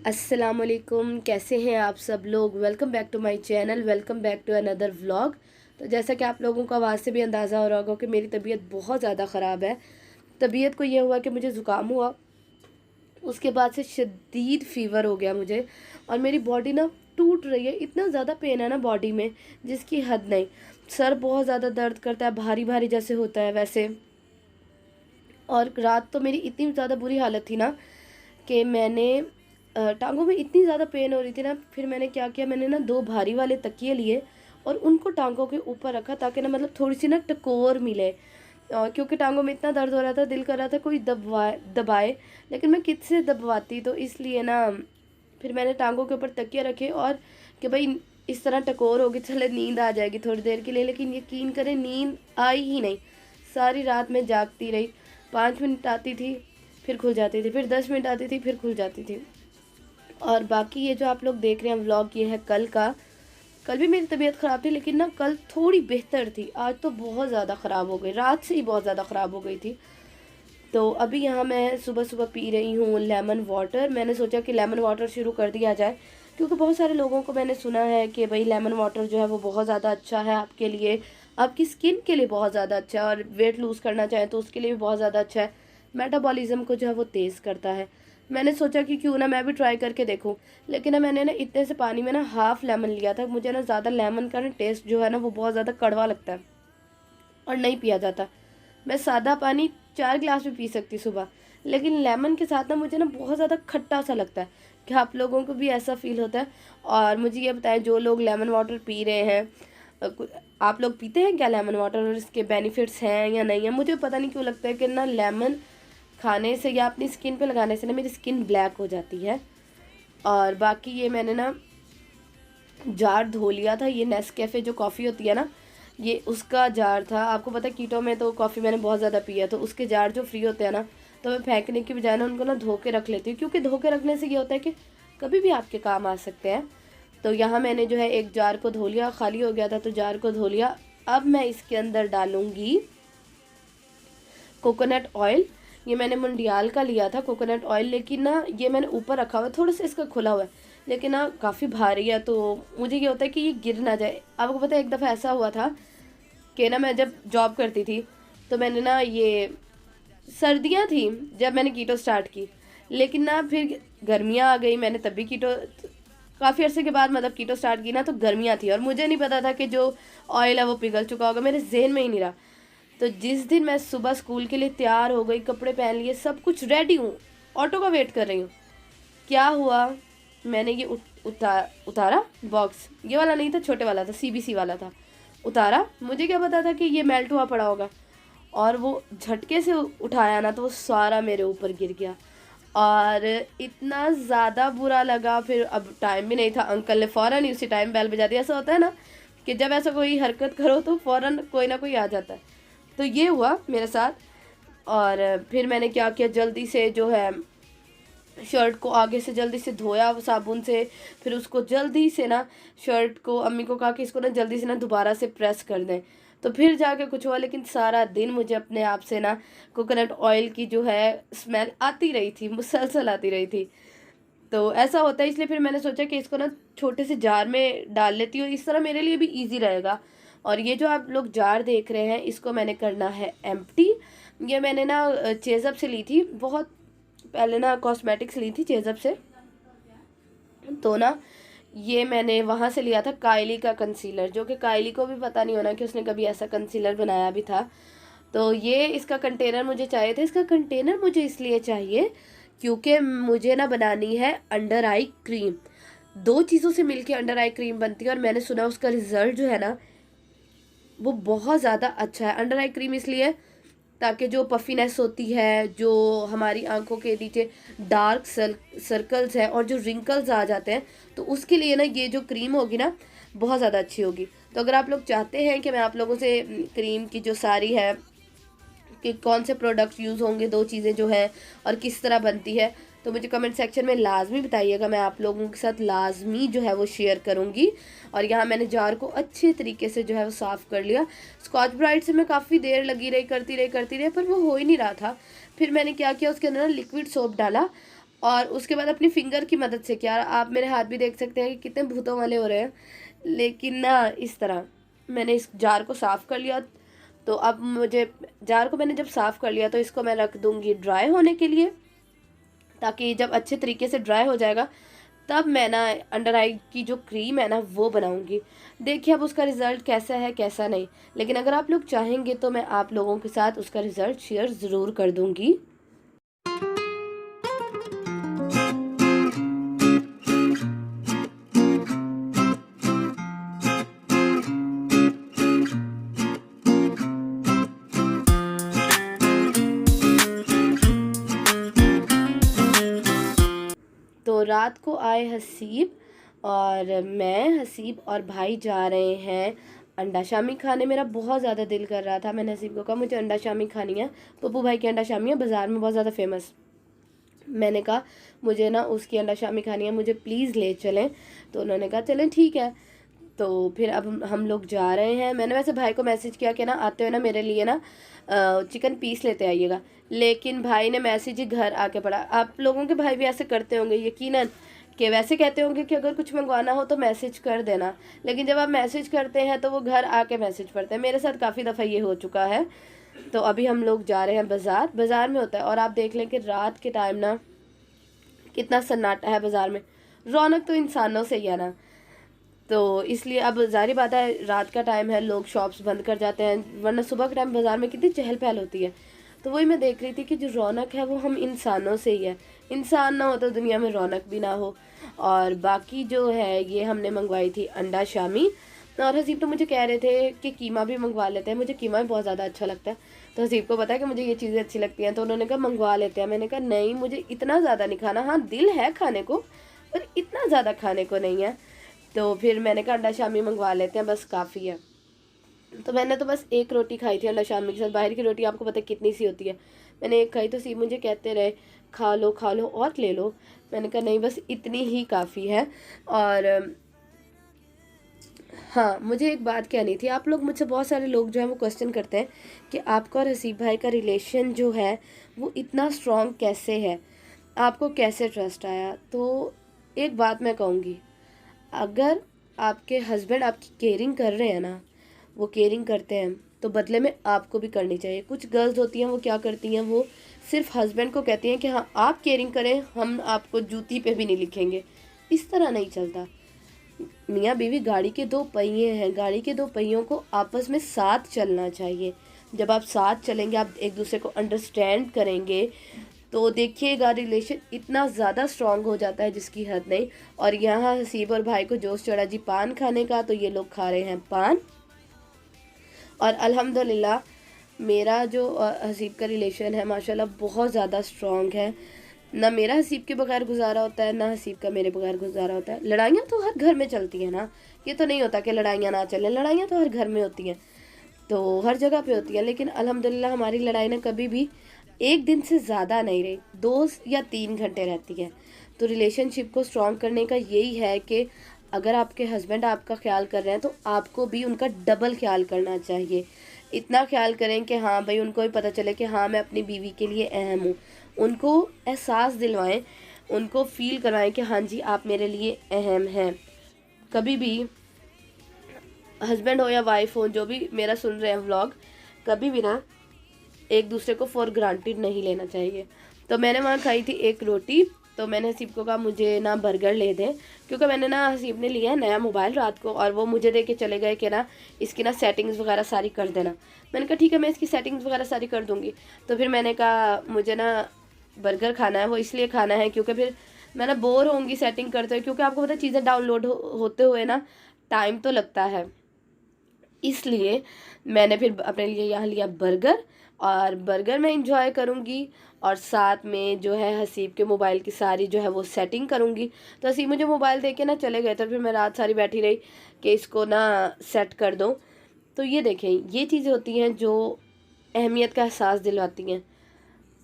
अस्सलामुअलैकुम, कैसे हैं आप सब लोग। Welcome back to my channel, welcome back to another vlog. तो जैसा कि आप लोगों को आवाज़ से भी अंदाज़ा हो रहा होगा कि मेरी तबीयत बहुत ज़्यादा ख़राब है। तबीयत को ये हुआ कि मुझे ज़ुकाम हुआ, उसके बाद से शदीद फ़ीवर हो गया मुझे, और मेरी बॉडी ना टूट रही है। इतना ज़्यादा पेन है ना बॉडी में जिसकी हद नहीं। सर बहुत ज़्यादा दर्द करता है, भारी भारी जैसे होता है वैसे। और रात तो मेरी इतनी ज़्यादा बुरी हालत थी ना कि मैंने टांगों में इतनी ज़्यादा पेन हो रही थी ना, फिर मैंने क्या किया, मैंने ना 2 भारी वाले तकिए लिए और उनको टांगों के ऊपर रखा ताकि ना मतलब थोड़ी सी ना टकोर मिले। क्योंकि टांगों में इतना दर्द हो रहा था, दिल कर रहा था कोई दबाए, लेकिन मैं किससे दबवाती, तो इसलिए ना फिर मैंने टांगों के ऊपर तकिए रखे और कि भाई इस तरह टकोर होगी, चले नींद आ जाएगी थोड़ी देर के लिए। लेकिन यकीन करें नींद आई ही नहीं। सारी रात मैं जागती रही। 5 मिनट आती थी फिर खुल जाती थी, फिर 10 मिनट आती थी फिर खुल जाती थी। और बाकी ये जो आप लोग देख रहे हैं व्लॉग, ये है कल का। कल भी मेरी तबीयत ख़राब थी, लेकिन ना कल थोड़ी बेहतर थी। आज तो बहुत ज़्यादा ख़राब हो गई, रात से ही बहुत ज़्यादा ख़राब हो गई थी। तो अभी यहाँ मैं सुबह सुबह पी रही हूँ लेमन वाटर। मैंने सोचा कि लेमन वाटर शुरू कर दिया जाए, क्योंकि बहुत सारे लोगों को मैंने सुना है कि भाई लेमन वाटर जो है वो बहुत ज़्यादा अच्छा है आपके लिए, आपकी स्किन के लिए बहुत ज़्यादा अच्छा है, और वेट लूज़ करना चाहें तो उसके लिए भी बहुत ज़्यादा अच्छा है। मेटाबॉलिज्म को जो है वो तेज़ करता है। मैंने सोचा कि क्यों ना मैं भी ट्राई करके देखूं। लेकिन ना मैंने ना इतने से पानी में ना हाफ़ लेमन लिया था। मुझे ना ज़्यादा लेमन का ना टेस्ट जो है ना वो बहुत ज़्यादा कड़वा लगता है और नहीं पिया जाता। मैं सादा पानी 4 गिलास भी पी सकती सुबह, लेकिन लेमन के साथ ना मुझे ना बहुत ज़्यादा खट्टा सा लगता है। क्या आप लोगों को भी ऐसा फील होता है? और मुझे ये बताएं, जो लोग लेमन वाटर पी रहे हैं, आप लोग पीते हैं क्या लेमन वाटर, और इसके बेनिफिट्स हैं या नहीं है? मुझे पता नहीं क्यों लगता है कि ना लेमन खाने से या अपनी स्किन पे लगाने से ना मेरी स्किन ब्लैक हो जाती है। और बाकी ये मैंने ना जार धो लिया था। ये नेस्कैफ़े जो कॉफ़ी होती है ना, ये उसका जार था। आपको पता है कीटो में तो कॉफ़ी मैंने बहुत ज़्यादा पी है, तो उसके जार जो फ्री होते हैं ना, तो मैं फेंकने की बजाय ना उनको ना धो के रख लेती हूँ, क्योंकि धो के रखने से ये होता है कि कभी भी आपके काम आ सकते हैं। तो यहाँ मैंने जो है एक जार को धो लिया, खाली हो गया था तो जार को धो लिया। अब मैं इसके अंदर डालूँगी कोकोनट ऑयल। ये मैंने मुंडियाल का लिया था कोकोनट ऑयल, लेकिन ना ये मैंने ऊपर रखा हुआ है, थोड़ा सा इसका खुला हुआ है, लेकिन ना काफ़ी भारी है, तो मुझे ये होता है कि ये गिर ना जाए। आपको पता है एक दफ़ा ऐसा हुआ था कि ना मैं जब जॉब करती थी, तो मैंने ना ये सर्दियाँ थी जब मैंने कीटो स्टार्ट की, लेकिन ना फिर गर्मियाँ आ गई। मैंने तब भी कीटो काफ़ी अरसे के बाद मतलब कीटो स्टार्ट की ना, तो गर्मियाँ थी और मुझे नहीं पता था कि जो ऑयल है वो पिघल चुका होगा, मेरे जहन में ही नहीं रहा। तो जिस दिन मैं सुबह स्कूल के लिए तैयार हो गई, कपड़े पहन लिए, सब कुछ रेडी हूँ, ऑटो का वेट कर रही हूँ, क्या हुआ, मैंने ये उतारा बॉक्स। ये वाला नहीं था, छोटे वाला था, सीबीसी वाला था। उतारा, मुझे क्या पता था कि ये मेल्ट हुआ पड़ा होगा, और वो झटके से उठाया ना तो वो सारा मेरे ऊपर गिर गया। और इतना ज़्यादा बुरा लगा। फिर अब टाइम भी नहीं था, अंकल ने फ़ौरन ही उसी टाइम बेल बजा दिया। ऐसा होता है ना कि जब ऐसा कोई हरकत करो तो फ़ौरन कोई ना कोई आ जाता है। तो ये हुआ मेरे साथ। और फिर मैंने क्या किया, जल्दी से जो है शर्ट को आगे से जल्दी से धोया साबुन से, फिर उसको जल्दी से ना शर्ट को, अम्मी को कहा कि इसको ना जल्दी से ना दोबारा से प्रेस कर दें, तो फिर जाके कुछ हुआ। लेकिन सारा दिन मुझे अपने आप से ना कोकोनट ऑयल की जो है स्मेल आती रही थी, मुसलसल आती रही थी। तो ऐसा होता है, इसलिए फिर मैंने सोचा कि इसको ना छोटे से जार में डाल लेती हूँ, इस तरह मेरे लिए भी ईजी रहेगा। और ये जो आप लोग जार देख रहे हैं, इसको मैंने करना है एम्प्टी। ये मैंने ना चेज़अप से ली थी, बहुत पहले ना कॉस्मेटिक्स ली थी चेज़अप से। तो ना ये मैंने वहाँ से लिया था कायली का कंसीलर, जो कि कायली को भी पता नहीं होना कि उसने कभी ऐसा कंसीलर बनाया भी था। तो ये इसका कंटेनर मुझे चाहिए था। इसका कंटेनर मुझे इसलिए चाहिए क्योंकि मुझे ना बनानी है अंडर आई क्रीम। 2 चीज़ों से मिलके अंडर आई क्रीम बनती है, और मैंने सुना उसका रिज़ल्ट जो है ना वो बहुत ज़्यादा अच्छा है। अंडर आई क्रीम इसलिए ताकि जो पफीनेस होती है, जो हमारी आंखों के नीचे डार्क सर्कल्स हैं और जो रिंकल्स आ जाते हैं, तो उसके लिए ना ये जो क्रीम होगी ना बहुत ज़्यादा अच्छी होगी। तो अगर आप लोग चाहते हैं कि मैं आप लोगों से क्रीम की जो सारी है कि कौन से प्रोडक्ट यूज़ होंगे, 2 चीज़ें जो है, और किस तरह बनती है, तो मुझे कमेंट सेक्शन में लाजमी बताइएगा। मैं आप लोगों के साथ लाजमी जो है वो शेयर करूँगी। और यहाँ मैंने जार को अच्छे तरीके से जो है वो साफ़ कर लिया। स्कॉच ब्राइट से मैं काफ़ी देर लगी रही, करती रही, पर वो हो ही नहीं रहा था। फिर मैंने क्या किया, उसके अंदर ना लिक्विड सोप डाला और उसके बाद अपनी फिंगर की मदद से किया। आप मेरे हाथ भी देख सकते हैं कि कितने भूतों वाले हो रहे हैं, लेकिन ना इस तरह मैंने इस जार को साफ़ कर लिया। तो अब मुझे जार को मैंने जब साफ़ कर लिया तो इसको मैं रख दूँगी ड्राई होने के लिए, ताकि जब अच्छे तरीके से ड्राई हो जाएगा तब मैं ना अंडर आई की जो क्रीम है ना वो बनाऊंगी। देखिए अब उसका रिज़ल्ट कैसा है कैसा नहीं, लेकिन अगर आप लोग चाहेंगे तो मैं आप लोगों के साथ उसका रिज़ल्ट शेयर ज़रूर कर दूंगी। तो रात को आए हसीब, और मैं, हसीब और भाई जा रहे हैं अंडा शामी खाने। मेरा बहुत ज़्यादा दिल कर रहा था, मैंने हसीब को कहा मुझे अंडा शामी खानी है। पप्पू भाई की अंडा शामी है बाज़ार में बहुत ज़्यादा फेमस। मैंने कहा मुझे ना उसकी अंडा शामी खानी है, मुझे प्लीज़ ले चलें। तो उन्होंने कहा चलें ठीक है। तो फिर अब हम लोग जा रहे हैं। मैंने वैसे भाई को मैसेज किया कि ना आते हुए ना मेरे लिए ना चिकन पीस लेते आइएगा, लेकिन भाई ने मैसेज ही घर आके पढ़ा। आप लोगों के भाई भी ऐसे करते होंगे यकीनन, कि वैसे कहते होंगे कि अगर कुछ मंगवाना हो तो मैसेज कर देना, लेकिन जब आप मैसेज करते हैं तो वो घर आके मैसेज पढ़ते हैं। मेरे साथ काफ़ी दफ़ा ये हो चुका है। तो अभी हम लोग जा रहे हैं बाज़ार। बाज़ार में होता है, और आप देख लें कि रात के टाइम ना कितना सन्नाटा है बाज़ार में। रौनक तो इंसानों से ही है ना, तो इसलिए अब ज़ाहिर बात है रात का टाइम है, लोग शॉप्स बंद कर जाते हैं, वरना सुबह के टाइम बाज़ार में कितनी चहल पहल होती है। तो वही मैं देख रही थी कि जो रौनक है वो हम इंसानों से ही है। इंसान ना हो तो दुनिया में रौनक भी ना हो। और बाकी जो है ये हमने मंगवाई थी अंडा शामी, और हसीब तो मुझे कह रहे थे कि कीमा भी मंगवा लेते हैं, मुझे कीमा भी बहुत ज़्यादा अच्छा लगता है। तो हसीब को पता है कि मुझे ये चीज़ें अच्छी लगती हैं, तो उन्होंने कहा मंगवा लेते हैं। मैंने कहा नहीं, मुझे इतना ज़्यादा नहीं खाना। हाँ दिल है खाने को, पर इतना ज़्यादा खाने को नहीं है। तो फिर मैंने कहा अंडा शामी मंगवा लेते हैं, बस काफ़ी है। तो मैंने तो बस एक रोटी खाई थी अंडा शामी के साथ। बाहर की रोटी आपको पता है कितनी सी होती है। मैंने एक खाई तो सी मुझे कहते रहे खा लो और ले लो। मैंने कहा नहीं बस इतनी ही काफ़ी है। और हाँ मुझे एक बात कहनी थी। आप लोग मुझसे बहुत सारे लोग जो हैं वो क्वेश्चन करते हैं कि आपका और हसीब भाई का रिलेशन जो है वो इतना स्ट्रॉन्ग कैसे है, आपको कैसे ट्रस्ट आया। तो एक बात मैं कहूँगी, अगर आपके हस्बैंड आपकी केयरिंग कर रहे हैं ना, वो केयरिंग करते हैं, तो बदले में आपको भी करनी चाहिए। कुछ गर्ल्स होती हैं वो क्या करती हैं, वो सिर्फ हस्बैंड को कहती हैं कि हाँ आप केयरिंग करें, हम आपको जूती पे भी नहीं लिखेंगे। इस तरह नहीं चलता। मियाँ बीवी गाड़ी के दो पहिए हैं, गाड़ी के दो पहियों को आपस में साथ चलना चाहिए। जब आप साथ चलेंगे, आप एक दूसरे को अंडरस्टैंड करेंगे, तो देखिएगा रिलेशन इतना ज़्यादा स्ट्रांग हो जाता है जिसकी हद नहीं। और यहाँ हसीब और भाई को जोश चढ़ा जी पान खाने का, तो ये लोग खा रहे हैं पान। और अल्हम्दुलिल्लाह मेरा जो हसीब का रिलेशन है माशाल्लाह बहुत ज़्यादा स्ट्रांग है। ना मेरा हसीब के बगैर गुजारा होता है, ना हसीब का मेरे बगैर गुजारा होता है। लड़ाइयाँ तो हर घर में चलती हैं ना, ये तो नहीं होता कि लड़ाइयाँ ना चलें, लड़ाइयाँ तो हर घर में होती हैं, तो हर जगह पे होती है। लेकिन अल्हम्दुलिल्लाह हमारी लड़ाई ना कभी भी एक दिन से ज़्यादा नहीं रही, 2 या 3 घंटे रहती है। तो रिलेशनशिप को स्ट्रॉन्ग करने का यही है कि अगर आपके हस्बैंड आपका ख्याल कर रहे हैं तो आपको भी उनका डबल ख्याल करना चाहिए। इतना ख्याल करें कि हाँ भाई उनको भी पता चले कि हाँ मैं अपनी बीवी के लिए अहम हूँ। उनको एहसास दिलवाएं, उनको फील करवाएं कि हाँ जी आप मेरे लिए अहम हैं। कभी भी हस्बैंड हो या वाइफ हो, जो भी मेरा सुन रहे हैं व्लॉग, कभी भी ना एक दूसरे को फॉर ग्रांटेड नहीं लेना चाहिए। तो मैंने वहाँ खाई थी एक रोटी। तो मैंने हसीब को कहा मुझे ना बर्गर ले दें, क्योंकि मैंने ना हसीब ने लिया है नया मोबाइल रात को, और वो मुझे दे के चले गए कि ना इसकी ना सेटिंग्स वगैरह सारी कर देना। मैंने कहा ठीक है मैं इसकी सेटिंग्स वगैरह सारी कर दूँगी। तो फिर मैंने कहा मुझे ना बर्गर खाना है, वो इसलिए खाना है क्योंकि फिर मैं ना बोर होंगी सेटिंग करते हुए, क्योंकि आपको पता है चीज़ें डाउनलोड होते हुए ना टाइम तो लगता है। इसलिए मैंने फिर अपने लिए यहाँ लिया बर्गर, और बर्गर मैं इंजॉय करूँगी, और साथ में जो है हसीब के मोबाइल की सारी जो है वो सेटिंग करूँगी। तो हसीब मुझे मोबाइल दे के ना चले गए, तो फिर मैं रात सारी बैठी रही कि इसको ना सेट कर दूँ। तो ये देखें, ये चीज़ें होती हैं जो अहमियत का एहसास दिलवाती हैं।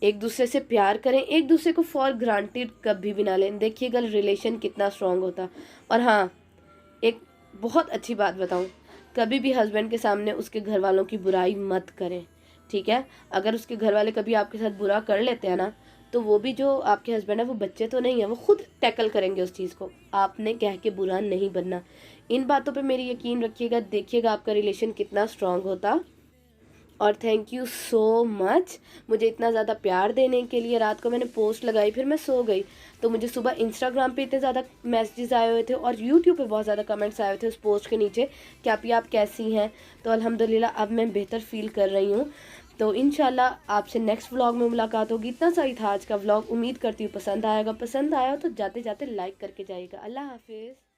एक दूसरे से प्यार करें, एक दूसरे को फॉर ग्रांटेड कभी भी ना लें, देखिएगा रिलेशन कितना स्ट्रॉन्ग होता। और हाँ एक बहुत अच्छी बात बताऊँ, कभी भी हस्बैंड के सामने उसके घर वालों की बुराई मत करें, ठीक है। अगर उसके घर वाले कभी आपके साथ बुरा कर लेते हैं ना, तो वो भी जो आपके हस्बैंड है वो बच्चे तो नहीं है, वो खुद टैकल करेंगे उस चीज़ को, आपने कह के बुरा नहीं बनना। इन बातों पे मेरी यकीन रखिएगा, देखिएगा आपका रिलेशन कितना स्ट्रांग होता। और थैंक यू सो मच मुझे इतना ज़्यादा प्यार देने के लिए। रात को मैंने पोस्ट लगाई, फिर मैं सो गई, तो मुझे सुबह इंस्टाग्राम पे इतने ज़्यादा मैसेजेस आए हुए थे और यूट्यूब पे बहुत ज़्यादा कमेंट्स आए हुए थे उस पोस्ट के नीचे कि आप कैसी हैं। तो अल्हम्दुलिल्लाह अब मैं बेहतर फ़ील कर रही हूँ। तो इंशाल्लाह आपसे नेक्स्ट व्लॉग में मुलाकात होगी। इतना सही था आज का व्लॉग, उम्मीद करती हूँ पसंद आएगा। पसंद आया हो तो जाते जाते लाइक करके जाइएगा। अल्लाह हाफिज़।